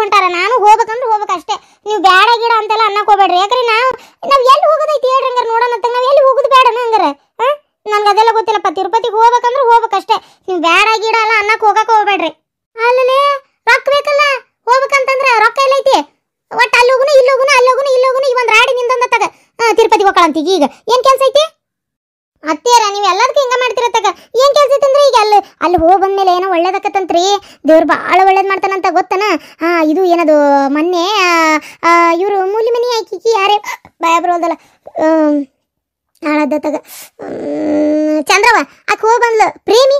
ಹೊಂಟಾರ. ನಾನು ಹೋಗ್ಬೇಕಂದ್ರೆ ಹೋಗ್ಬೇಕು ಅಷ್ಟೇ. ನೀವು ಬ್ಯಾಡ ಗಿಡ ಅಂತೆಲ್ಲ ಅನ್ನಕ್ ಹೋಗ್ಬೇಡ್ರಿ. ಯಾಕಂದ್ರೆ ನಾವು ಎಲ್ಲಿ ಹೋಗೋದೈತಿ ಹೇಳ್ರಿ ಹಂಗಾರೆ ನೋಡೋಣ. ನಾವು ಎಲ್ಲಿ ಹೋಗುದು ಬೇಡನ ಹಂಗಾರೆ? ನನ್ಗೆ ಅದೆಲ್ಲ ಗೊತ್ತಿಲ್ಲಪ್ಪ. ತಿರುಪತಿಗೆ ಹೋಗ್ಬೇಕಂದ್ರೆ ಹೋಗ್ಬೇಕಷ್ಟೇ. ನೀವು ಬ್ಯಾಡ ಗಿಡ ಎಲ್ಲ ಅನ್ನಕ್ ಹೋಗಕ್ಕೆ ಹೋಗ್ಬೇಡ್ರಿ. ಅಲ್ಲೇ ರೊಕ್ಕ ಬೇಕಲ್ಲ ಹೋಗ್ಬೇಕಂತಂದ್ರೆ ರೊಕ್ಕ ಎಲ್ಲೈತಿ? ಒಟ್ಟು ಅಲ್ಲಿ ಹೋಗುನು ಇಲ್ಲಿ ಹೋಗುನು ಅಲ್ಲಿ ಹೋಗುನು ಇಲ್ಲಿ ಹೋಗುನು ಈ ಒಂದು ರಾಡಿ ನಿಂದೊಂದ ತಗ ತಿರುಪತಿಗೆ ಹೋಗ್ಕಳಂತೀಗ. ಈಗ ಏನು ಕೆಲಸ ಐತಿ ಅತ್ತೇರ? ನೀವು ಎಲ್ಲದಕ್ಕೂ ಹಿಂಗೆ ಮಾಡ್ತಿರತ್ತಾಗ ಏನು ಕೆಲಸ ಐತಂದ್ರೆ ಈಗ ಅಲ್ಲಿ ಹೋಗಿ ಬಂದ್ಮೇಲೆ ಏನೋ ಒಳ್ಳೇದಕ್ಕತ್ತಂತ್ರಿ. ದೇವ್ರು ಭಾಳ ಒಳ್ಳೇದು ಮಾಡ್ತಾನಂತ ಗೊತ್ತನ? ಇದು ಏನದು ಮೊನ್ನೆ ಇವರು ಮೂಲಿ ಮನಿ ಆಕಿ ಯಾರೇ ಭಯ ಬರೋದಲ್ಲ ಹಾಳಾದತ್ತಾಗ ಚಂದ್ರವ ಆಕೆ ಹೋಗಿ ಬಂದ್ಲು. ಪ್ರೇಮಿ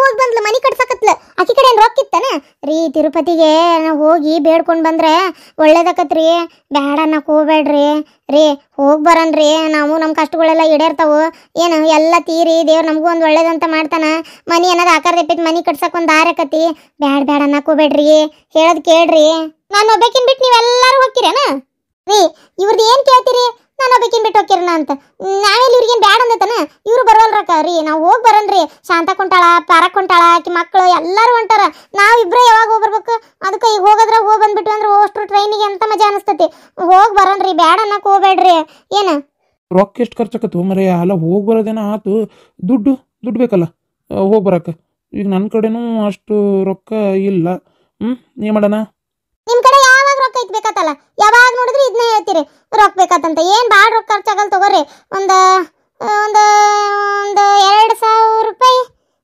ಹೋಗಿ ಬಂದ್ಲು ಮನಿ ಕಟ್ಸಕತ್ಲು. ಆಕಿ ಕಡೆ ಏನು ರೊಕ್ಕಿತ್ತಾನ ರೀ? ತಿರುಪತಿಗೆ ನಾವು ಹೋಗಿ ಬೇಡ್ಕೊಂಡು ಬಂದ್ರೆ ಒಳ್ಳೇದಕ್ಕತ್ರಿ. ಬ್ಯಾಡ ಅನ್ನಕ್ಕೆ ಹೋಗ್ಬೇಡ್ರಿ ರೀ. ಹೋಗಿ ಬರನ್ರಿ. ನಾವು ನಮ್ಮ ಕಷ್ಟಗಳೆಲ್ಲ ಈಡೇರ್ತಾವು. ಏನು ಎಲ್ಲ ತೀರಿ ದೇವ್ರು ನಮಗೂ ಒಂದು ಒಳ್ಳೇದಂತ ಮಾಡ್ತಾನ. ಮನಿ ಅನ್ನೋದು ಆಕಾರ ತೆಪ್ಪಿಟ್ಟು ಮನಿ ಕಟ್ಸಕ್ಕೆ ಒಂದು ದಾರಿ ಆಕತಿ. ಬ್ಯಾಡ ಅನ್ನಕ್ಕೆ ಹೋಗ್ಬೇಡ್ರಿ. ಹೇಳೋದು ಕೇಳ್ರಿ. ನಾನು ಒಬ್ಬಾಕಿನ ಬಿಟ್ಟು ನೀವೆಲ್ಲರೂ ಹೋಗ್ತೀರೇನ ರೀ? ಇವ್ರದ್ದು ಏನು ಕೇಳ್ತೀರಿ? ನಾನು ಒಬ್ಬಾಕಿನ ಬಿಟ್ಟು ಹೋಗ್ಕಿರಣ ಅಂತ? ನಾವೆಲ್ಲಿ ಇವ್ರಿಗೇನು ಬ್ಯಾಡ ಅಂದೈತನ? ಇವ್ರು ಬರೋಲ್ರಕ್ಕ ರೀ. ನಾವು ಹೋಗಿ ಬರನ್ರಿ. ಶಾಂತ ಕೊಂಟಾಳ ಪಾರಕ್ ಕೊಂಟಾಳ ಆಕಿ ಮಕ್ಕಳು ಎಲ್ಲರೂ ಹೊಂಟಾರ. ನಾವಿಬ್ಬರೇ ಯಾವಾಗ ಹೋಗ್ಬರ್ಬೇಕು? ಅದಕ್ಕೆ ಈಗ ಹೋಗೋದ್ರ ಹೋಗಿ ಬಂದ್ಬಿಟ್ಟು ಅಂದ್ರೆ ಅಷ್ಟು ಟ್ರೈನಿಗೆ ಅಂತ ಮಜಾ ಅನಿಸ್ತತಿ. ಹೋಗಿ ಬರನ್ರಿ. ಬ್ಯಾಡ ಅನ್ನಕ್ಕೆ ಹೋಗ್ಬೇಡ್ರಿ. ಏನು ರೊಕ್ಕ ಎಷ್ಟು ಖರ್ಚಾಕತ್ತು ಮರೆ? ಅಲ್ಲ ಹೋಗಿ ಬರೋದೇನೋ ಆತು. ದುಡ್ಡು ಬೇಕಲ್ಲ ಹೋಗಿ ಬರಕ್ಕೆ. ಈಗ ನನ್ನ ಕಡೆನೂ ಅಷ್ಟು ರೊಕ್ಕ ಇಲ್ಲ. ಏನು ಮಾಡೋಣ? ನಿಮ್ಮ ಕಡೆ ಯಾವಾಗ ರೊಕ್ಕ ಬೇಕತ್ತಲ್ಲ? ಯಾವಾಗ ನೋಡಿದ್ರೆ ಇದನ್ನ ಹೇಳ್ತೀರಿ ರೊಕ್ಕ ಬೇಕತ್ತಂತ. ಏನು ಭಾಳ ರೊಕ್ಕ ಖರ್ಚಾಗಲ್ಲ ತಗೋರಿ. ಒಂದು 2,000 ರೂಪಾಯಿ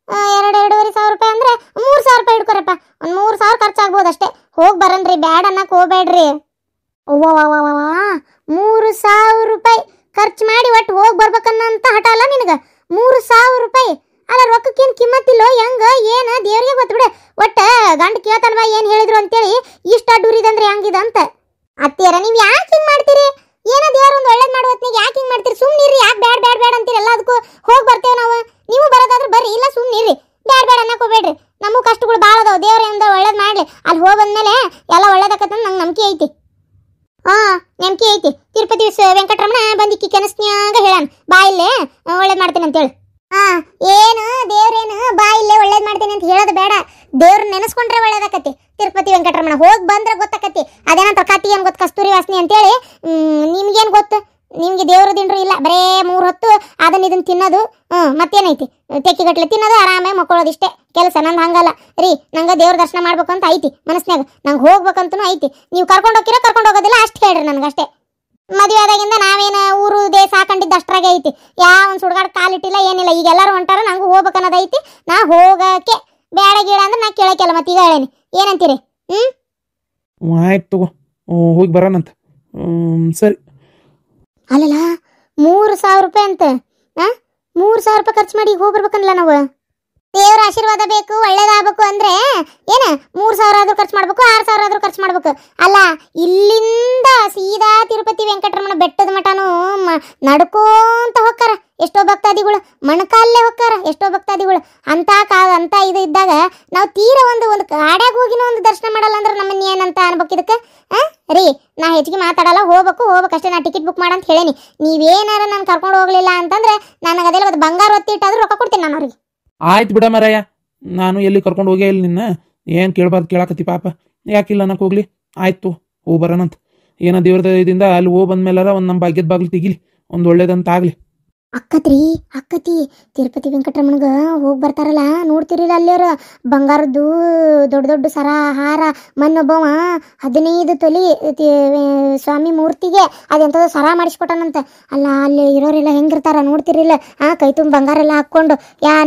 2,500 ರೂಪಾಯಿ ಅಂದ್ರೆ 3,000 ರೂಪಾಯಿ ಹಿಡ್ಕೊರಪ್ಪ. ಒಂದು 3,000 ಖರ್ಚಾಗ್ಬೋದು ಅಷ್ಟೇ. ಹೋಗಿ ಬರನ್ರಿ. ಬ್ಯಾಡ ಅನ್ನಕ್ಕೆ ಹೋಗ್ಬೇಡ್ರಿ. ಅವ್ವ 3,000 ರೂಪಾಯಿ ಖರ್ಚು ಮಾಡಿ ಒಟ್ಟು ಹೋಗಿ ಬರ್ಬೇಕನ್ನಂತ ಹಠ ಅಲ್ಲ ನಿನಗೆ? 3,000 ರೂಪಾಯಿ ಅಲ್ಲ ರೊಕ್ಕಕ್ಕೇನು ಕಿಮ್ಮತ್ತಿಲ್ಲೋ ಹೆಂಗ ಏನು ದೇವ್ರಿಗೆ ಗೊತ್ತು ಬಿಡು. ಒಟ್ಟು ಗಂಡ ಕೇಳ್ತಾನವ ಏನು ಹೇಳಿದ್ರು ಅಂತೇಳಿ ಇಷ್ಟ ಡುರಿದಂದ್ರೆ ಹೆಂಗಿದೆ ಅಂತ. ಅತ್ತೀರ ನೀವು ಯಾಕೆ ಹಿಂಗೆ ಮಾಡ್ತೀರಿ? ಏನೋ ದೇವ್ರು ಒಂದು ಒಳ್ಳೇದು ಮಾಡುವತ್ನಿಗೆ ಯಾಕೆ ಹಿಂಗೆ ಮಾಡ್ತೀರಿ? ಸುಮ್ಮನಿರಿ. ಯಾಕೆ ಬ್ಯಾಡ ಅಂತೀರಿ? ಎಲ್ಲದಕ್ಕೂ ಹೋಗಿ ಬರ್ತೇವೆ ನಾವು. ನೀವು ಬರೋದಾದ್ರೆ ಬರ್ರಿ, ಇಲ್ಲ ಸುಮ್ಮನಿರಿ. ಬ್ಯಾಡ ಅನ್ನಕ್ಕೆ ಹೋಗ್ಬೇಡ್ರಿ. ನಮಗೂ ಕಷ್ಟಗಳು ಭಾಳ ಅದಾವೆ. ದೇವ್ರ ಏನಾರ ಒಳ್ಳೇದು ಮಾಡಲಿ. ಅಲ್ಲಿ ಹೋಗಿ ಬಂದಮೇಲೆ ಎಲ್ಲ ಒಳ್ಳೇದಾಕತ್ತಂತ ನಂಗೆ ನಂಬಿಕೆ ಐತಿ. ನಂಬಿಕೆ ಐತಿ. ತಿರುಪತಿ ವೆಂಕಟರಮಣ ಬಂದಿಕ್ಕಿ ಕೆನಸ್ನ್ಯಾಗ ಹೇಳಾನ ಬಾ ಇಲ್ಲೇ ಒಳ್ಳೇದು ಮಾಡ್ತೇನೆ ಅಂತೇಳಿ. ಏನು ದೇವ್ರೇನು ಬಾ ಇಲ್ಲೇ ಒಳ್ಳೇದು ಮಾಡ್ತೇನೆ ಅಂತ ಹೇಳೋದು ಬೇಡ. ದೇವ್ರ ನೆನೆಸ್ಕೊಂಡ್ರೆ ಒಳ್ಳೇದಾಕತಿ. ತಿರುಪತಿ ವೆಂಕಟರಮಣ ಹೋಗಿ ಬಂದ್ರೆ ಗೊತ್ತಾಕತಿ. ಅದೇನಂತ ಕತಿ ಏನು ಗೊತ್ತು? ಕಸ್ತೂರಿ ವಾಸನೆ ಅಂತೇಳಿ. ನಿಮ್ಗೇನು ಗೊತ್ತು? ನಿಮ್ಗೆ ದೇವ್ರ ದಿಂಡ್ರು ಇಲ್ಲ. ಬರೇ 3 ಹೊತ್ತು ಇದನ್ನ ತಿನ್ನೋದು. ಮತ್ತೇನೈತಿ? ತೆಕ್ಕಿಗಟ್ಲೆ ತಿನ್ನೋದು, ಆರಾಮಾಗಿ ಮಕ್ಕೊಳ್ಳೋದು ಇಷ್ಟೇ ಕೆಲಸ. ನಂದು ಹಂಗಲ್ಲ ರೀ. ನಂಗೆ ದೇವ್ರ ದರ್ಶನ ಮಾಡ್ಬೇಕು ಅಂತ ಐತಿ ಮನಸ್ನಾಗ. ನಂಗೆ ಹೋಗ್ಬೇಕಂತೂ ಐತಿ. ನೀವು ಕರ್ಕೊಂಡು ಹೋಗಿರೋ ಕರ್ಕೊಂಡು ಹೋಗೋದಿಲ್ಲ ಅಷ್ಟು ಹೇಳ್ರಿ ನನಗಷ್ಟೇ. ಮದುವೆ ಆದಾಗಿಂದ ನಾವೇನು ಊರು ದೇಶ ಹಾಕೊಂಡಿದ್ದು ಅಷ್ಟ್ರಾಗೆ ಐತಿ. ಯಾವ ಒಂದು ಸುಡ್ಗಾಡ್ ಕಾಲಿಟ್ಟಿಲ್ಲ ಏನಿಲ್ಲ. ಈಗ ಎಲ್ಲರೂ ಹೊಂಟಾರ. ನಂಗೆ ಹೋಗ್ಬೇಕನ್ನೋದು ಐತಿ. ನಾ ಹೋಗಕ್ಕೆ ಬೇಡ ಗೀಡ ಅಂದ್ರೆ ನಾ ಕೇಳಕ್ಕೆಲ್ಲ. ಮತ್ತೆ ಈಗ ಹೇಳೇನಿ. ಏನಂತೀರಿ? ಆಯ್ತು ತಗೋ ಹೋಗಿ ಬರೋಣಂತ. ಸರಿ. ಅಲ್ಲಲ್ಲ 3,000 ರೂಪಾಯಿ ಅಂತ 3,000 ರೂಪಾಯಿ ಖರ್ಚು ಮಾಡಿ ಈಗ ಹೋಗ್ಬರ್ಬೇಕನ್ನಲ್ಲ ನಾವು. ದೇವ್ರ ಆಶೀರ್ವಾದ ಬೇಕು ಒಳ್ಳೇದಾಗಬೇಕು ಅಂದ್ರೆ ಏನ 3,000 ಆದ್ರೂ ಖರ್ಚು ಮಾಡ್ಬೇಕು, 6,000 ಆದ್ರೂ ಖರ್ಚು ಮಾಡ್ಬೇಕು. ಅಲ್ಲ ಇಲ್ಲಿಂದ ಸೀದಾ ತಿರುಪತಿ ವೆಂಕಟರಮಣ ಬೆಟ್ಟದ ಮಠನೂ ನಡ್ಕೋಂತ ಹೋಗ್ತಾರ ಎಷ್ಟೋ ಭಕ್ತಾದಿಗಳು. ಮಣಕಾಲೇ ಹೋಗ್ತಾರ ಎಷ್ಟೋ ಭಕ್ತಾದಿಗಳು. ಅಂತ ಇದು ಇದ್ದಾಗ ನಾವು ತೀರ ಒಂದು ಕಾಡ್ಯಾಗ ಹೋಗಿನೋ ಒಂದು ದರ್ಶನ ಮಾಡಲ್ಲ ಅಂದ್ರೆ ನಮ್ಮನ್ನ ಏನಂತ ಅನ್ಬೇಕು ಇದಕ್ಕೆ? ರೀ ನಾ ಹೆಚ್ಚಿಗೆ ಮಾತಾಡಲ್ಲ. ಹೋಗ್ಬೇಕಷ್ಟೇ. ನಾ ಟಿಕೆಟ್ ಬುಕ್ ಮಾಡಂತ ಹೇಳೇನಿ. ನೀವೇನಾರ ನಾನು ಕರ್ಕೊಂಡು ಹೋಗ್ಲಿಲ್ಲ ಅಂತಂದ್ರೆ ನನಗೆ ಅದೆಲ್ಲ ಒಂದು ಬಂಗಾರ ಒತ್ತಿಟ್ಟಾದ್ರೂ ರೊಕ್ಕ ಕೊಡ್ತೀನಿ ನಾನು ಅವ್ರಿಗೆ. ಆಯ್ತು ಬಿಡ ಮರಯ್ಯ. ನಾನು ಎಲ್ಲಿ ಕರ್ಕೊಂಡು ಹೋಗೇ ಇಲ್ಲ ನಿನ್ನ. ಏನು ಕೇಳಬಾರ್ದು ಕೇಳಾಕತ್ತಿ ಪಾಪ. ಯಾಕಿಲ್ಲ ಅನ್ನಕ್ಕೆ ಹೋಗ್ಲಿ. ಆಯ್ತು ಹೋಗಿ ಬರೋಣಂತ. ಏನೋ ದೇವ್ರದ ಇದರಿಂದ ಅಲ್ಲಿ ಹೋಗಿ ಬಂದ್ಮೇಲಾರ ಒಂದು ನಮ್ಮ ಭಾಗ್ಯದ ಬಾಗಿಲು ತೆಗಿಲಿ. ಒಂದು ಒಳ್ಳೇದಂತ ಆಗಲಿ. ಅಕ್ಕತಿ ತಿರುಪತಿ ವೆಂಕಟರಮಣಗ ಹೋಗಿ ಬರ್ತಾರಲ್ಲ ನೋಡ್ತಿರಿಲ್ಲ ಅಲ್ಲಿಯವ್ರು ಬಂಗಾರದ್ದು ದೊಡ್ಡ ಸರ ಹಾರ. ಮೊನ್ನೊಬ್ಬವ 15 ತೊಲಿ ಸ್ವಾಮಿ ಮೂರ್ತಿಗೆ ಅದೆಂಥದ್ದು ಸರ ಮಾಡಿಸ್ಕೊಟ್ಟನಂತ. ಅಲ್ಲ ಅಲ್ಲಿ ಇರೋರೆಲ್ಲ ಹೆಂಗಿರ್ತಾರ ನೋಡ್ತಿರಿಲ್ಲ? ಕೈ ತುಂಬ ಬಂಗಾರ ಎಲ್ಲ ಹಾಕ್ಕೊಂಡು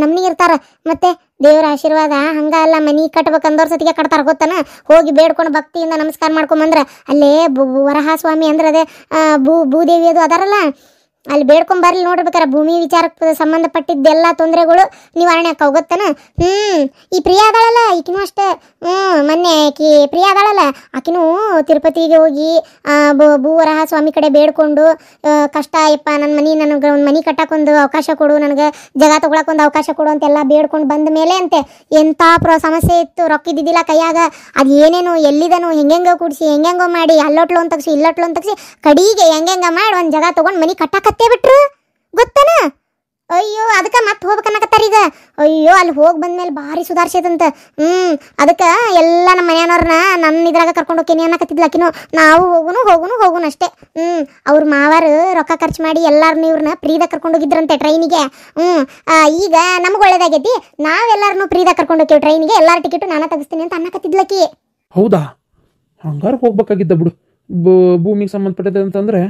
ನಮ್ನಿ ಇರ್ತಾರ. ಮತ್ತೆ ದೇವ್ರ ಆಶೀರ್ವಾದ ಹಂಗ ಅಲ್ಲ. ಮನಿ ಕಟ್ಬೇಕಂದವ್ರ ಸತಿಗೆ ಕಟ್ತಾರ ಗೊತ್ತನ? ಹೋಗಿ ಬೇಡ್ಕೊಂಡು ಭಕ್ತಿಯಿಂದ ನಮಸ್ಕಾರ ಮಾಡ್ಕೊಂಬಂದ್ರ ಅಲ್ಲೇ ವರಹ ಸ್ವಾಮಿ ಅಂದ್ರೆ ಅದೇ ಭೂದೇವಿ ಅದು ಅದಾರಲ್ಲ ಅಲ್ಲಿ ಬೇಡ್ಕೊಂಡ್ ಬರ್ಲಿ ನೋಡ್ಬೇಕಾರ. ಭೂಮಿ ವಿಚಾರಕ್ಕೆ ಸಂಬಂಧಪಟ್ಟಿದ್ದೆಲ್ಲ ತೊಂದರೆಗಳು ನಿವಾರಣೆ ಆಕಾವ್ ಗೊತ್ತನ? ಈ ಪ್ರಿಯಾ ಅದಾಳಲ್ಲ ಈಕಿನೂ ಅಷ್ಟೇ. ಮೊನ್ನೆ ಆಕಿ ಪ್ರಿಯಾ ಅದಾಳಲ್ಲ ಆಕಿನೂ ತಿರುಪತಿಗೆ ಹೋಗಿ ಭೂವರಹ ಸ್ವಾಮಿ ಕಡೆ ಬೇಡ್ಕೊಂಡು ಕಷ್ಟ ಅಯ್ಯಪ್ಪ ನನಗೆ ಒಂದು ಮನಿ ಕಟ್ಟಕ್ಕೊಂದು ಅವಕಾಶ ಕೊಡು, ನನಗೆ ಜಾಗ ತೊಗೊಳಕ್ಕೊಂದು ಅವಕಾಶ ಕೊಡು ಅಂತೆಲ್ಲ ಬೇಡ್ಕೊಂಡು ಬಂದ ಮೇಲೆ ಅಂತೆ ಎಂಥ ಸಮಸ್ಯೆ ಇತ್ತು. ರೊಕ್ಕ ಇದ್ದಿದ್ದಿಲ್ಲ ಕೈಯಾಗ. ಅದು ಏನೇನು ಎಲ್ಲಿದನು ಹೆಂಗೆಂಗೋ ಕೂಡಿಸಿ ಹೆಂಗೆಂಗೋ ಮಾಡಿ ಅಲ್ಲೊಟ್ಲು ಅಂತ ತಗ್ಸಿ ಇಲ್ಲೊಟ್ಲು ಅಂತ ತಗ್ಸಿ ಕಡಿಗೆ ಹೆಂಗೆಂಗ ಮಾಡಿ ಒಂದು ಜಾಗ ತೊಗೊಂಡು ಮನಿ ಕಟ್ಟಕತ್ತೇ ಬಿಟ್ರು ಗೊತ್ತನ? ಅಯ್ಯೋ ಅದಕ್ಕೆ ಮತ್ತೆ ಹೋಗ್ಬೇಕನ್ನಕತ್ತಾರ ಈಗ. ಅಯ್ಯೋ ಅಲ್ಲಿ ಹೋಗಿ ಬಂದ್ಮೇಲೆ ಭಾರಿ ಸುಧಾರಿಸೈತಂತ. ಅದಕ್ಕೆ ಎಲ್ಲ ನಮ್ಮ ಮನೆಯವ್ರನ್ನ ನನ್ನ ಇದ್ರಾಗ ಕರ್ಕೊಂಡು ಹೋಗ್ತೀನಿ ಅನ್ನಕತ್ತಿದ್ಲ ಆಕಿನು. ನಾವು ಹೋಗುನು ಅಷ್ಟೇ. ಅವ್ರ ಮಾವಾರು ರೊಕ್ಕ ಖರ್ಚು ಮಾಡಿ ಎಲ್ಲಾರನ್ನೂ ಇವ್ರನ್ನ ಫ್ರೀದಾಗ ಕರ್ಕೊಂಡು ಹೋಗಿದ್ರಂತೆ ಟ್ರೈನಿಗೆ. ಈಗ ನಮ್ಗೆ ಒಳ್ಳೇದಾಗೈತಿ, ನಾವೆಲ್ಲರನ್ನೂ ಫ್ರೀದಾಗ ಕರ್ಕೊಂಡು ಹೋಗ್ತೀವಿ ಟ್ರೈನಿಗೆ, ಎಲ್ಲಾರ ಟಿಕೆಟು ನಾನೇ ತೆಗಿಸ್ತೀನಿ ಅಂತ ಅನ್ನಕತ್ತಿದ್ಲಕಿ. ಹೌದಾ? ಹಂಗಾರೆ ಹೋಗ್ಬೇಕಾಗಿದ್ದ ಬಿಡು. ಭೂಮಿಗೆ ಸಂಬಂಧಪಟ್ಟಿದ್ದೆ ಅಂತಂದ್ರೆ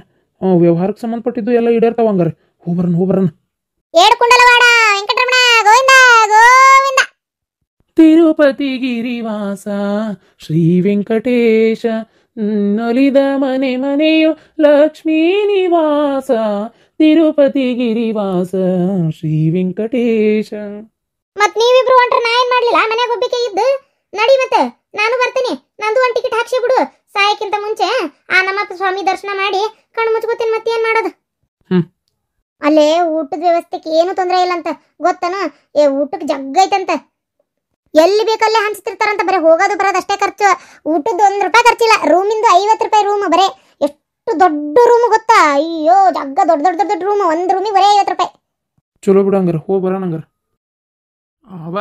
ವ್ಯವಹಾರಕ್ಕೆ ಸಂಬಂಧಪಟ್ಟಿದ್ದು ಎಲ್ಲ ಈಡೇರ್ತಾವ. ಹಂಗಾರೆ ಹೋಗ್ಬರನ್. ಏಡ್ಕುಂಡಲವಾಡ ವೆಂಕಟರಮಣ ಗೋವಿಂದ ಗೋವಿಂದ. ತಿರುಪತಿ ಗಿರಿವಾಸ ಶ್ರೀ ವೆಂಕಟೇಶ, ನೊಲಿದ ಮನೆಯು ಲಕ್ಷ್ಮೀ ನಿವಾಸ. ತಿರುಪತಿ ಗಿರಿವಾಸ ಶ್ರೀ ವೆಂಕಟೇಶ. ಮತ್ ನೀವಿಬ್ರು ಹೊಂಟ್ರ ನಾ ಏನ್ ಮಾಡ್ಲಿಲ್ಲ, ಮನೆಗೆ ಹೋಗ್ಬೇಕೆ ಇದ್ದು. ನಡಿ ಮತ್ತೆ ನಾನು ಬರ್ತೀನಿ, ನಂದು ಒಂದು ಟಿಕೆಟ್ ಹಾಕ್ಸಿ ಬಿಡು. ಸಾಯಕ್ಕಿಂತ ಮುಂಚೆ ಆ ನಮ್ಮಪ್ಪ ಸ್ವಾಮಿ ದರ್ಶನ ಮಾಡಿ ಕಣ್ಣು ಮುಚ್ಕೋತೀನಿ. ಮತ್ತೇನ್ ಮಾಡೋದು? ಅಲ್ಲೇ ಊಟದ ವ್ಯವಸ್ಥೆಗೆ ಏನು ತೊಂದರೆ ಇಲ್ಲ ಅಂತ ಗೊತ್ತನ. ಊಟಕ್ಕೆ ಜಗ್ಗೈತಂತ, ಎಲ್ಲಿ ಬೇಕಲ್ಲೇ ಹಂಚ್ತಿರ್ತಾರಂತ. ಬರೀ ಹೋಗೋದು ಬರೋದು ಅಷ್ಟೇ ಖರ್ಚು. ಊಟದ್ದು ₹1 ಖರ್ಚಿಲ್ಲ. ರೂಮಿಂದು ₹50 ರೂಮ್. ಬರೇ ಎಷ್ಟು ದೊಡ್ಡ ರೂಮ್ ಗೊತ್ತಾ? ಅಯ್ಯೋ ಜಗ್ಗ ದೊಡ್ಡ ರೂಮ್. ಒಂದು ರೂಮಿಗೆ ಬರೀ ₹50. ಚಲೋ ಬಿಡು. ಹಂಗಾರ ಹೋಗಿ ಬರೋಣ. ಹಂಗಾರ ಅವ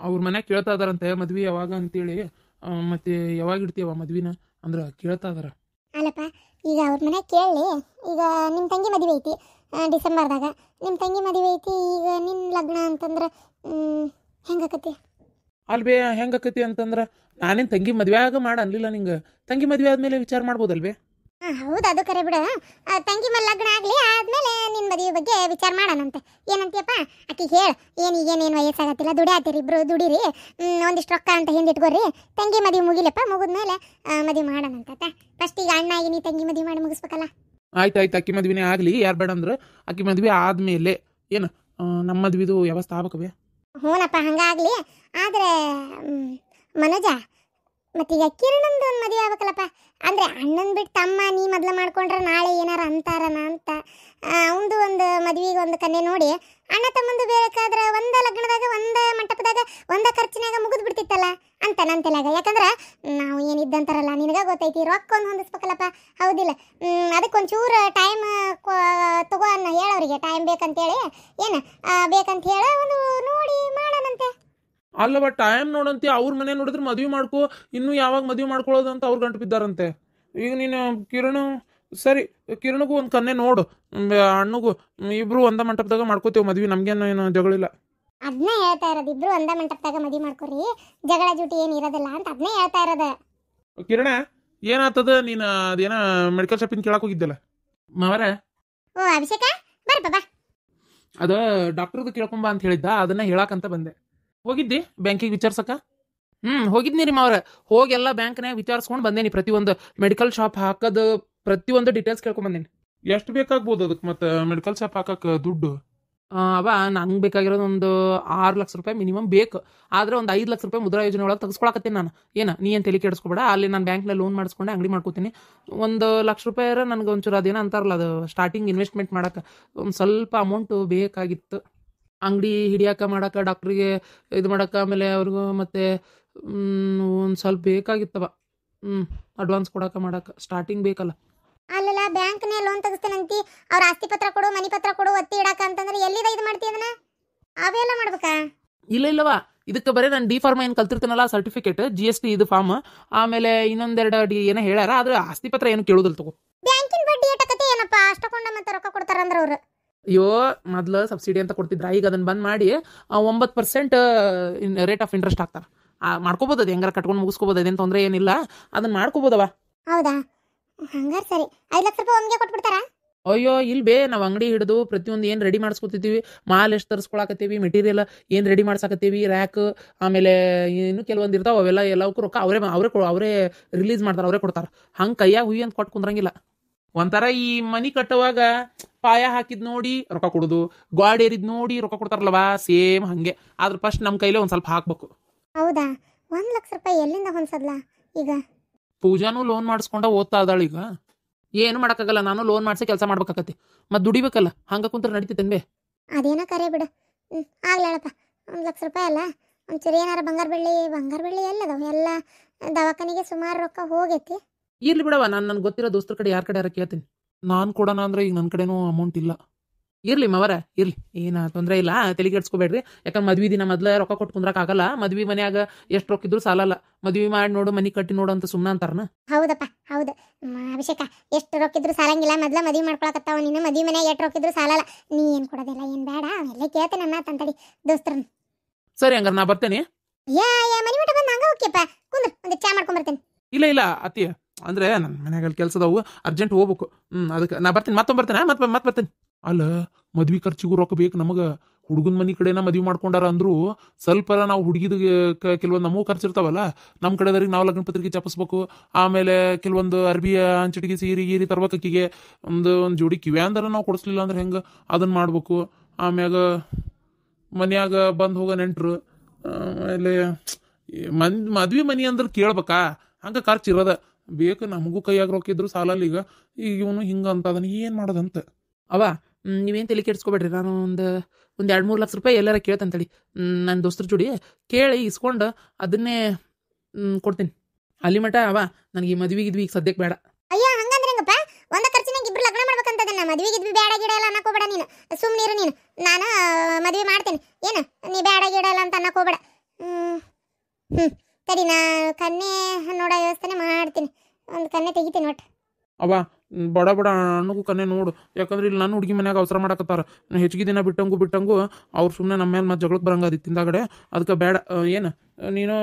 ಅವ್ರ ಮನ್ಯಾಗ ಕೇಳ್ತಾ ಇದಾರಂತೆ ಮದ್ವಿ ಯಾವಾಗ ಅಂತೇಳಿ. ಮತ್ತೆ ಯಾವಾಗ ಇಡ್ತೀವ ಮದ್ವಿನ ಅಂದ್ರೆ ಕೇಳ್ತಾ ಇದಾರ. ಅಲ್ಲಪ್ಪ, ಈಗ ಅವ್ರ ಮನ್ಯಾಗ ಕೇಳಿ. ಈಗ ನಿಮ್ಮ ತಂಗಿ ಮದುವೆ ಐತಿ ಡಿಸೆಂಬರ್ದಾಗ. ನಿಮ್ಮ ತಂಗಿ ಮದುವೆ ಐತಿ, ಈಗ ನಿನ್ನ ಲಗ್ನ ಅಂತಂದ್ರೆ ಹೆಂಗಾಕತಿ? ಅಲ್ವೇ ಹೆಂಗಾಕತಿ ಅಂತಂದ್ರೆ ನಾನೇನು ತಂಗಿ ಮದ್ವೆ ಆಗ ಮಾಡ ಅನ್ಲಿಲ್ಲ ನಿಂಗೆ. ತಂಗಿ ಮದ್ವೆ ಆದ್ಮೇಲೆ ವಿಚಾರ ಮಾಡ್ಬೋದಲ್ವೇ? ಹೌದು, ಅದು ಕರೆ ಬಿಡು. ತಂಗಿ ಮೇಲೆ ಲಗ್ನ ಆಗಲಿ, ಆದ್ಮೇಲೆ ನಿನ್ನ ಮದುವೆ ಬಗ್ಗೆ ವಿಚಾರ ಮಾಡೋಣಂತೆ. ಏನಂತೀಯಪ್ಪ? ಆಕಿ ಹೇಳು. ಈಗೇನೇನು ವಯಸ್ಸಾಗತ್ತಿಲ್ಲ, ದುಡಿಯಾತೀರಿ ಇಬ್ರು, ದುಡೀರಿ, ಒಂದಿಷ್ಟು ರೊಕ್ಕ ಅಂತ ಹಿಂದಿಟ್ಕೊರಿ. ತಂಗಿ ಮದುವೆ ಮುಗಿಲಪ್ಪ, ಮುಗಿದ್ಮೇಲೆ ಮದುವೆ ಮಾಡೋಣಂತ. ಫಸ್ಟ್ ಈಗ ಅಣ್ಣ ಆಗಿ ನೀ ತಂಗಿ ಮದುವೆ ಮಾಡಿ ಮುಗಿಸ್ಬೇಕಲ್ಲ. ಆಯ್ತು ಅಕ್ಕಿ ಮದ್ವೆನೇ ಆಗಲಿ, ಯಾರು ಬೇಡ ಅಂದ್ರೆ. ಅಕ್ಕಿ ಮದ್ವೆ ಆದ್ಮೇಲೆ ಏನು ನಮ್ಮ ಮದ್ವಿದು ವ್ಯವಸ್ಥೆ ಆಗ್ಬೇಕವೇ? ಹ್ಞೂನಪ್ಪ, ಹಂಗಾಗ್ಲಿ. ಆದರೆ ಮನೋಜ, ಮತ್ತೀಗ ಕಿರಣಂದು ಒಂದು ಮದುವೆ ಆಗ್ಬೇಕಲ್ಲಪ್ಪ. ಅಂದರೆ ಅಣ್ಣನ ಬಿಟ್ಟು ತಮ್ಮ ನೀ ಮೊದಲು ಮಾಡ್ಕೊಂಡ್ರೆ ನಾಳೆ ಏನಾರ ಅಂತಾರನ ಅಂತ. ಅವಂದು ಒಂದು ಮದುವೆಗೆ ಒಂದು ಕನ್ಯೆ ನೋಡಿ ಅಣ್ಣ ತಮ್ಮಂದು ಬೇಕಾದ್ರೆ ಒಂದ ಲಗ್ನದಾಗ, ಒಂದ ಮಂಟಪದಾಗ, ಒಂದ ಖರ್ಚಿನಾಗ ಮುಗಿದು ಬಿಡ್ತಿತ್ತಲ್ಲ ಅಂತ ನನ್ನ ತಲೆಯಾಗ. ಯಾಕಂದ್ರೆ ನಾವು ಏನಿದ್ದಂತಾರಲ್ಲ, ನಿನಗೆ ಗೊತ್ತೈತಿ, ರೊಕ್ಕ ಒಂದು ಹೊಂದಿಸ್ಬೇಕಲ್ಲಪ್ಪ, ಹೌದಿಲ್ಲ? ಅದಕ್ಕೊಂಚೂರು ಟೈಮ್ ತಗೋ ಅನ್ನ ಹೇಳೋರಿಗೆ. ಟೈಮ್ ಬೇಕಂತೇಳಿ ಏನು ಬೇಕಂತ ಹೇಳಿ ಒಂದು ನೋಡಿ ಮಾಡೋಣಂತೆ. ಅಲ್ಲವ ಟೈಮ್ ನೋಡಂತೆ. ಅವ್ರ ಮನೆ ನೋಡಿದ್ರೆ ಮದ್ವೆ ಮಾಡ್ಕೋ, ಇನ್ನು ಯಾವಾಗ ಮದ್ವೆ ಮಾಡ್ಕೊಳ್ಳೋದು ಅಂತ ಅವ್ರು ಗಂಟು ಬಿದ್ದಾರಂತೆ. ಈಗ ನೀನು ಕಿರಣ್ ಸರಿ, ಕಿರಣಗೂ ಒಂದು ಕನ್ನೆ ನೋಡು, ಅಣ್ಣಗೂ. ಇಬ್ರು ಒಂದ ಮಂಟಪದಾಗ ಮಾಡ್ಕೋತೀವಿ ಮದ್ವೆ, ನಮ್ಗೇನು ಏನು ಜಗಳಿಲ್ಲ. ಅದನ್ನೇ ಹೇಳ್ತಾ ಇರೋದು, ಇಬ್ರು ಒಂದ ಮಂಟಪದಾಗ ಮದುವೆ ಮಾಡ್ಕೊರಿ, ಜಗಳ ಜೂಟಿ ಏನು ಇರೋದಿಲ್ಲ ಅಂತ ಅದನ್ನೇ ಹೇಳ್ತಾ ಇರೋದು. ಕಿರಣ ಏನಾಗ್ತದ? ನೀನು ಅದೇನ ಮೆಡಿಕಲ್ ಶಾಪಿಂಗ್ ಕೇಳಕ್ ಹೋಗಿದ್ದಲ್ಲ ಮಾವರ? ಓ ಅಭಿಷೇಕ, ಬರ್ಪ ಬಾ. ಅದ ಡಾಕ್ಟರ್ದು ಕೇಳ್ಕೊಂಬ ಅಂತ ಹೇಳಿದ್ದ, ಅದನ್ನ ಹೇಳಾಕಂತ ಬಂದೆ. ಹೋಗಿದ್ದಿ ಬ್ಯಾಂಕಿಗೆ ವಿಚಾರ್ಸಕ? ಹೋಗಿದ್ನಿ ರೀ ಮಾವ್ರ. ಹೋಗಿ ಎಲ್ಲ ಬ್ಯಾಂಕ್ನಾಗ ವಿಚಾರಿಸ್ಕೊಂಡು ಬಂದೇನಿ. ಪ್ರತಿಯೊಂದು ಮೆಡಿಕಲ್ ಶಾಪ್ ಹಾಕೋದು ಪ್ರತಿಯೊಂದು ಡೀಟೇಲ್ಸ್ ಕೇಳ್ಕೊಂಡ್ ಬಂದೇನಿ. ಎಷ್ಟು ಬೇಕಾಗ್ಬೋದು ಅದಕ್ಕೆ ಮತ್ತೆ ಮೆಡಿಕಲ್ ಶಾಪ್ ಹಾಕಕ್ಕೆ ದುಡ್ಡು? ಅವ ನಂಗೆ ಬೇಕಾಗಿರೋದು ಒಂದು ₹6,00,000 ಮಿನಿಮಮ್ ಬೇಕು. ಆದ್ರೆ ಒಂದು ₹5,00,000 ಮುದ್ರಾ ಯೋಜನೆ ಒಳಗೆ ತೆಗೆಸ್ಕೊಳಕತ್ತೀನಿ ನಾನು. ನೀ ಏನು ತಲೆ ಕೆಡಿಸ್ಕೊಬೇಡ. ಅಲ್ಲಿ ನಾನು ಬ್ಯಾಂಕ್ನಲ್ಲಿ ಲೋನ್ ಮಾಡಿಸ್ಕೊಂಡೆ ಅಂಗಡಿ ಮಾಡ್ಕೋತೀನಿ. ₹1,00,000 ನನಗೆ ಒಂಚೂರು ಅದೇನೋ ಅಂತಾರಲ್ಲ, ಅದು ಸ್ಟಾರ್ಟಿಂಗ್ ಇನ್ವೆಸ್ಟ್ಮೆಂಟ್ ಮಾಡೋಕೆ ಒಂದು ಸ್ವಲ್ಪ ಅಮೌಂಟು ಬೇಕಾಗಿತ್ತು. ಅಂಗಡಿ ಹಿಡಿಯಾಕ ಮಾಡಕ್ಕೆ, ಡಾಕ್ಟ್ರಿಗೆ ಇದು ಮಾಡಕ್ಕೆ, ಆಮೇಲೆ ಅವ್ರಿಗೂ ಮತ್ತೆ ಒಂದು ಸ್ವಲ್ಪ ಬೇಕಾಗಿತ್ತವ. ಅಡ್ವಾನ್ಸ್ ಕೊಡಕ್ಕೆ ಮಾಡಕ್ಕೆ ಸ್ಟಾರ್ಟಿಂಗ್ ಬೇಕಲ್ಲ. ಅಲ್ಲೆಲ್ಲ ಬ್ಯಾಂಕ್ನೇ ಲೋನ್ ತೆಗಿಸ್ತೇನಂತಿ, ಅವ್ರ ಆಸ್ತಿ ಪತ್ರ ಕೊಡು, ಮನಿ ಪತ್ರ ಕೊಡು, ಒತ್ತಿ ಇಡಾಕ ಅಂತಂದ್ರೆ ಎಲ್ಲಿದ ಇದು ಮಾಡ್ತೀಯ ಅದನ್ನ? ಅವೆಲ್ಲ ಮಾಡ್ಬೇಕಾ? ಇಲ್ಲವಾ, ಇದಕ್ಕೆ ಬರೀ ನಾನು ಡಿ ಫಾರ್ಮ್ ಏನು ಕಲ್ತಿರ್ತೀನಲ್ಲ, ಸರ್ಟಿಫಿಕೇಟ್, GST ಇದು ಫಾರ್ಮ್, ಆಮೇಲೆ ಇನ್ನೊಂದೆರಡು ಏನೋ ಹೇಳ್ಯಾರ. ಆದ್ರೆ ಆಸ್ತಿ ಪತ್ರ ಏನು ಕೇಳೋದಿಲ್ಲ ತಗೋ. ಬ್ಯಾಂಕಿನ ಬಡ್ಡಿ ಏಟಕತೆ ಏನಪ್ಪ? ಅಷ್ಟಕೊಂಡ ಮತ್ತೆ ರೊಕ್ಕ ಕೊಡ್ತಾರಂದ್ರ ಅವ್ರು. ಅಯ್ಯೋ, ಮೊದಲು ಸಬ್ಸಿಡಿ ಅಂತ ಕೊಡ್ತಿದ್ರ, ಈಗ ಅದನ್ನ ಬಂದ್ ಮಾಡಿ 9% ರೇಟ್ ಆಫ್ ಇಂಟ್ರೆಸ್ಟ್ ಹಾಕ್ತಾರೆ. ಮಾಡ್ಕೋಬೋದು, ಅದು ಹೆಂಗಾರ ಕಟ್ಕೊಂಡು ಮುಗಿಸ್ಕೋಬೋದು, ಅದೇನು ತೊಂದರೆ ಏನಿಲ್ಲ, ಅದನ್ನ ಮಾಡ್ಕೋಬೋದವ. ಹೌದಾ? ಹಂಗಾರೆ ಸರಿ. ₹5,00,000 ಒಮ್ಗೆ ಕೊಟ್ಬಿಡ್ತಾರಾ? ಅಯ್ಯೋ ಇಲ್ಲಿ ಬೇ, ನಾವು ಅಂಗಡಿ ಹಿಡಿದು ಪ್ರತಿಯೊಂದು ಏನು ರೆಡಿ ಮಾಡಿಸ್ಕೊತಿದ್ದೀವಿ, ಮಾಲ್ ಎಷ್ಟು ತರಿಸ್ಕೊಳಕತ್ತೀವಿ, ಮೆಟೀರಿಯಲ್ ಏನು ರೆಡಿ ಮಾಡ್ಸಾಕತ್ತೀವಿ, ರ್ಯಾಕ್, ಆಮೇಲೆ ಇನ್ನು ಕೆಲವೊಂದು ಇರ್ತಾವೆ, ಅವೆಲ್ಲ ಎಲ್ಲವಕ್ಕೂ ರೊಕ್ಕ ಅವರೇ ರಿಲೀಸ್ ಮಾಡ್ತಾರೆ, ಅವರೇ ಕೊಡ್ತಾರೆ. ಹಂಗೆ ಕೈಯಾಗ ಹುಯ್ಯಿ ಅಂತ ಕೊಟ್ಟು ಕುಂದ್ರಂಗಿಲ್ಲ. ಒಂಥರ ಈ ಮನಿ ಕಟ್ಟುವಾಗ ಪಾಯ ಹಾಕಿದ್ ನೋಡಿ ರೊಕ್ಕ ಕೊಡೋದು, ಗಾಡಿ ಏರಿದ್ ನೋಡಿ ರೊಕ್ಕ ಕೊಡ್ತಾರಲ್ವಾ, ಸೇಮ್ ಹಂಗೆ. ಆದ್ರೆ ಫಸ್ಟ್ ನಮ್ಮ ಕೈಲೇ ಒಂದು ಸ್ವಲ್ಪ ಹಾಕ್ಬೇಕು. ಹೌದಾ? ₹1,00,000 ಎಲ್ಲಿಂದ ಹೊಂದ್ಸದ್ಲ ಈಗ? ಪೂಜಾನು ಲೋನ್ ಮಾಡಿಸ್ಕೊಂಡ ಓದ್ತಾ ಇದ್ದಾಳ. ಈಗ ಏನು ಮಾಡೋಕ್ಕಾಗಲ್ಲ, ನಾನು ಲೋನ್ ಮಾಡಿಸಿ ಕೆಲಸ ಮಾಡ್ಬೇಕಾಗತ್ತೆ, ಮತ್ತೆ ದುಡಿಬೇಕಲ್ಲ. ಹಂಗ ಕುಂತ್ರೆ ನಡೀತೈತೆ. ಅದೇನೋ ಕರೆ ಬಿಡು. ಆಗ್ಲೇಳಪ್ಪ, ₹1,00,000 ಅಲ್ಲ, ಒಂಚೂರು ಏನಾರ ಬಂಗಾರ ಬೆಳ್ಳಿ ಎಲ್ಲದವ? ಎಲ್ಲ ದವಾಖಾನಿಗೆ ಸುಮಾರು ರೊಕ್ಕ ಹೋಗೈತಿ. ಇರ್ಲಿ ಬಿಡವ, ನಾನು ನನ್ಗೆ ಗೊತ್ತಿರೋ ದೋಸ್ತರ ಕಡೆ ಯಾರ ಕಡೆ ಯಾರ ಕೇಳ್ತೀನಿ. ನಾನು ಕೊಡೋಣ ಅಂದ್ರೆ ಈಗ ನನ್ನ ಕಡೆನೂ ಅಮೌಂಟ್ ಇಲ್ಲ. ಇರ್ಲಿ ಮವರ ಇರ್ಲಿ, ಏನು ತೊಂದರೆ ಇಲ್ಲ, ತಲೆ ಕೆಡ್ಸ್ಕೊಬೇಡ್ರಿ. ಯಾಕಂದ್ರೆ ಮದ್ವಿ ದಿನ ಮೊದ್ಲ ರೊಕ್ಕ ಕೊಟ್ಟು ಕುಂದ್ರಕ್ ಆಗಲ್ಲ. ಮದ್ವಿ ಮನ್ಯಾಗ ಎಷ್ಟು ರೊಕ್ಕ ಇದ್ರು ಸಾಲಲ್ಲ. ಮದ್ವಿ ಮಾಡಿ ನೋಡು, ಮನಿ ಕಟ್ಟಿ ನೋಡು ಅಂತ ಸುಮ್ಮನೆ ಅಂತಾರನ. ಹೌದಪ್ಪ ಹೌದು. ಅಭಿಷೇಕ ಎಷ್ಟು ರೊಕ್ಕಿದ್ರು ಸಾಲಂಗಿಲ್ಲ. ಮೊದ್ಲ ಮದ್ವಿ ಮಾಡ್ಕೊಳಕತ್ತಾವ ನೀನು. ಮದ್ವಿ ಮನ್ಯಾಗ ಎಷ್ಟು ರೊಕ್ಕಿದ್ರು ಸಾಲಲ್ಲ. ನೀ ಏನು ಕೊಡೋದಿಲ್ಲ, ಏನು ಬೇಡ, ಎಲ್ಲ ಕೇಳ್ತೇನೆ ನನ್ನ ತಂತಡಿ ದೋಸ್ತರನ್ನ. ಸರಿ, ಹಂಗಾರೆ ನಾ ಬರ್ತೇನೆ. ಯಾ ಮನಿ ಮಠ ಬಂದು ಹಂಗ ಓಕೆಪ್ಪ, ಕುಂದ್ರ ಒಂದು ಚಾ ಮಾಡ್ಕೊಂಬರ್ತೇನೆ. ಇಲ್ಲ ಅತ್ತಿ, ಅಂದ್ರೆ ನನ್ನ ಮನ್ಯಾಗ ಕೆಲ್ಸದವು ಅರ್ಜೆಂಟ್ ಹೋಗ್ಬೇಕು. ಅದಕ್ಕೆ ನಾ ಬರ್ತೀನಿ, ಮತ್ತೊಮ್ಮೆ ಬರ್ತೇನೆ, ಮತ್ತೆ ಬರ್ತೇನೆ. ಅಲ್ಲ, ಮದ್ವಿ ಖರ್ಚಿಗೂ ರೊಕ್ಕ ಬೇಕು ನಮಗೆ. ಹುಡುಗನ ಮನಿ ಕಡೆನ ಮದ್ವಿ ಮಾಡ್ಕೊಂಡಾರ ಅಂದ್ರು ಸ್ವಲ್ಪ ನಾವು ಹುಡುಗಿದ ಕೆಲವೊಂದು ನಮಗೂ ಖರ್ಚಿರ್ತಾವಲ್ಲ. ನಮ್ಮ ಕಡೆದವ್ರಿಗೆ ನಾವು ಲಗ್ನ ಪತ್ರಿಕೆ ಚಾಪಿಸ್ಬೇಕು. ಆಮೇಲೆ ಕೆಲವೊಂದು ಅರ್ಬಿ ಅಂಚಟಿಗೆ ಸೀರೆ ಗೀರಿ ತರ್ಬೇಕಕ್ಕಿಗೆ. ಒಂದು ಜೋಡಿ ಕಿವ್ಯಾಂದರ ನಾವು ಕೊಡಿಸ್ಲಿಲ್ಲ ಅಂದ್ರೆ ಹೆಂಗೆ, ಅದನ್ನ ಮಾಡ್ಬೇಕು. ಆಮ್ಯಾಗ ಮನ್ಯಾಗ ಬಂದು ಹೋಗೋ ನೆಂಟ್ರು. ಆಮೇಲೆ ಮದ್ವಿ ಮನಿ ಅಂದ್ರೆ ಕೇಳ್ಬೇಕಾ, ಹಂಗೆ ಖರ್ಚು ಇರೋದ ಬೇಕು. ನಮಗೂ ಕೈಯಾಗ ರೊಕ್ಕಿದ್ರು ಸಾಲಲ್ಲ. ಈಗ ಇವನು ಹಿಂಗೆ ಅಂತ ಅದನ್ನ ಏನು ಮಾಡೋದಂತ. ಅವ ನೀವೇನು ತಲೆ ಕೆಡ್ಸ್ಕೊಬೇಡ್ರಿ. ನಾನು ಒಂದು 2-3 ಲಕ್ಷ ರೂಪಾಯಿ ಎಲ್ಲಾರ ಕೇಳ್ತಂತೇಳಿ ನನ್ನ ದೋಸ್ತರ ಜೋಡಿ ಕೇಳಿ ಇಸ್ಕೊಂಡು ಅದನ್ನೇ ಕೊಡ್ತೀನಿ. ಅಲ್ಲಿ ಮಟ ಅವ ನನಗೆ ಈ ಮದ್ವಿಗಿದ್ವಿ ಈಗ ಸದ್ಯಕ್ಕೆ ಬೇಡ. ಅಯ್ಯೋ ಹಂಗಂದ್ರೆ ಹೆಂಗಪ್ಪ? ಒಂದ ಖರ್ಚಿನಾಗ ಇಬ್ರು ಲಗ್ನ ಮಾಡ್ಬೇಕಂತದನ್ನ. ಮದ್ವಿಗಿದ್ವಿ ಬೇಡ ಗಿಡ ಎಲ್ಲ ಅನ್ನಕೋಬೇಡ ನೀನು. ಸುಮ್ಮನಿರು ನೀನು. ನಾನು ಮದ್ವೆ ಮಾಡ್ತೇನೆ. ಏನು ನೀ ಬೇಡ ಗಿಡ ಎಲ್ಲ ಅಂತ ಅನ್ನಕೋಬೇಡ. ಸರಿ, ನಾ ಕನ್ಯೆ ನೋಡೋ ವ್ಯವಸ್ಥೆನೆ ಮಾಡ್ತೀನಿ. ಒಂದು ಕನ್ಯೆ ತೆಗಿತೀನಿ ಒಟ್ಟು. ಅವ ಬಡ ಹಣ್ಣಗೂ ಕನ್ನೆ ನೋಡು. ಯಾಕಂದ್ರೆ ಇಲ್ಲಿ ನನ್ನ ಹುಡುಗಿ ಮನ್ಯಾಗ ಅವಸರ ಮಾಡಕತ್ತಾರ. ಹೆಚ್ಚಿಗೆ ದಿನ ಬಿಟ್ಟಂಗು ಅವ್ರು ಸುಮ್ಮನೆ ನಮ್ಮ ಮೇಲೆ ಮತ್ತೆ ಜಗಳಕ್ಕೆ ಬರಂಗದಿ ತಿಂದಾಗಡೆ. ಅದಕ್ಕೆ ಬೇಡ. ಏನು ನೀನು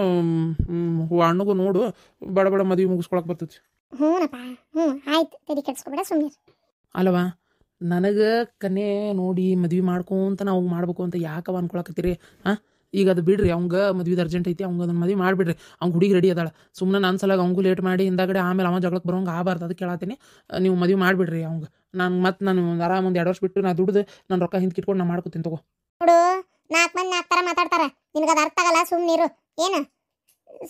ಹಣ್ಣಗೂ ನೋಡು. ಬಡ ಮದುವೆ ಮುಗಿಸ್ಕೊಳಕ್ ಬರ್ತೈತಿ. ಹ್ಞೂನಪ್ಪ, ಆಯ್ತು, ತಲೆ ಕೆಡ್ಸ್ಕೊಬೇಡ, ಸುಮ್ಮನೆ. ಅಲ್ಲವಾ, ನನಗೆ ಕನ್ನೆ ನೋಡಿ ಮದ್ವೆ ಮಾಡ್ಕೊಂತ ನಾವು ಮಾಡ್ಬೇಕು ಅಂತ ಯಾಕವ ಅನ್ಕೊಳಕತ್ತೀರಿ? ಈಗ ಅದು ಬಿಡ್ರಿ, ಅವಂಗ ಮದ್ವಿದ ಅರ್ಜೆಂಟ್ ಐತಿ, ಅವಂಗ ಅದನ್ನ ಮದ್ವೆ ಮಾಡಿಬಿಡ್ರಿ. ಅವ್ನ ಹುಡುಗಿ ರೆಡಿ ಅದಾಳ. ಸುಮ್ಮನೆ ನನ್ನ ಸಲಾಗ ಅವಂಗೂ ಲೇಟ್ ಮಾಡಿ ಹಿಂದಾಗಡೆ ಆಮೇಲೆ ಅವ ಜಗಳಕ್ಕೆ ಬರೋಂಗೆ ಆಗಬಾರ್ದು. ಅದಕ್ಕೆ ಕೇಳತ್ತೀನಿ, ನೀವು ಮದ್ವೆ ಮಾಡಿಬಿಡ್ರಿ ಅವಂಗ. ನಾನು ಆರಾಮ 1-2 ವರ್ಷ ಬಿಟ್ಟು ನಾ ದುಡ್ದು ನನ್ನ ರೊಕ್ಕ ಹಿಂದ್ಕಿಟ್ಕೊಂಡು ನಾ ಮಾಡ್ಕೊತೀನಿ ತಗೋ. ನೋಡು, 4 ಮಂದಿ 4 ಥರ ಮಾತಾಡ್ತಾರ. ನಿನಗದು ಅರ್ಥ ಆಗಲ್ಲ, ಸುಮ್ಮನಿರು. ಏನು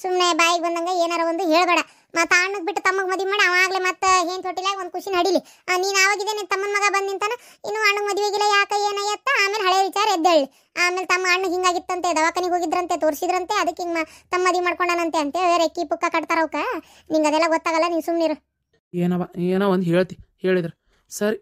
ಸುಮ್ಮನೆ ಬಾಯಿಗೆ ಬಂದಂಗೆ ಏನಾರ ಒಂದು ಹೇಳಬೇಡ. ಮತ್ತು ಅಣ್ಣಗೆ ಬಿಟ್ಟು ತಮಗೆ ಮದುವೆ ಮಾಡಿ ಅವಾಗಲೇ ಮತ್ತೆ ಏನು ತೊಟ್ಟಿಲಾಗ ಒಂದು ಖುಷಿ ನಡೀಲಿ. ನೀನು ಆವಾಗಿದೆ ನಿನ್ನ ತಮ್ಮನ ಮಗ ಬಂದು ನಿಂತಾನ, ಇನ್ನು ಅಣ್ಣಗೆ ಮದುವೆಗಿಲ್ಲ ಯಾಕೆ ಏನಾಯ್ತ. ಆಮೇಲೆ ಹಳೆ ವಿಚಾರ ಎದ್ದೇಳಿ. ಆಮೇಲೆ ತಮ್ಮ ಅಣ್ಣಗೆ ಹಿಂಗಾಗಿತ್ತಂತೆ, ದವಾಖಾನಿಗೆ ಹೋಗಿದ್ರಂತೆ, ತೋರಿಸಿದ್ರಂತೆ, ಅದಕ್ಕೆ ಹಿಂಗೆ ತಮ್ಮ ಮದುವೆ ಮಾಡ್ಕೊಂಡಾನಂತೆ ಅಂತ ರೆಕ್ಕಿ ಪುಕ್ಕ ಕಟ್ತಾರ ಅವಕ್ಕೆ. ನಿಂಗೆ ಅದೆಲ್ಲ ಗೊತ್ತಾಗಲ್ಲ, ನೀನು ಸುಮ್ಮನಿರು. ಏನೋ ಒಂದು ಹೇಳಿದ್ರೆ ಸರಿ.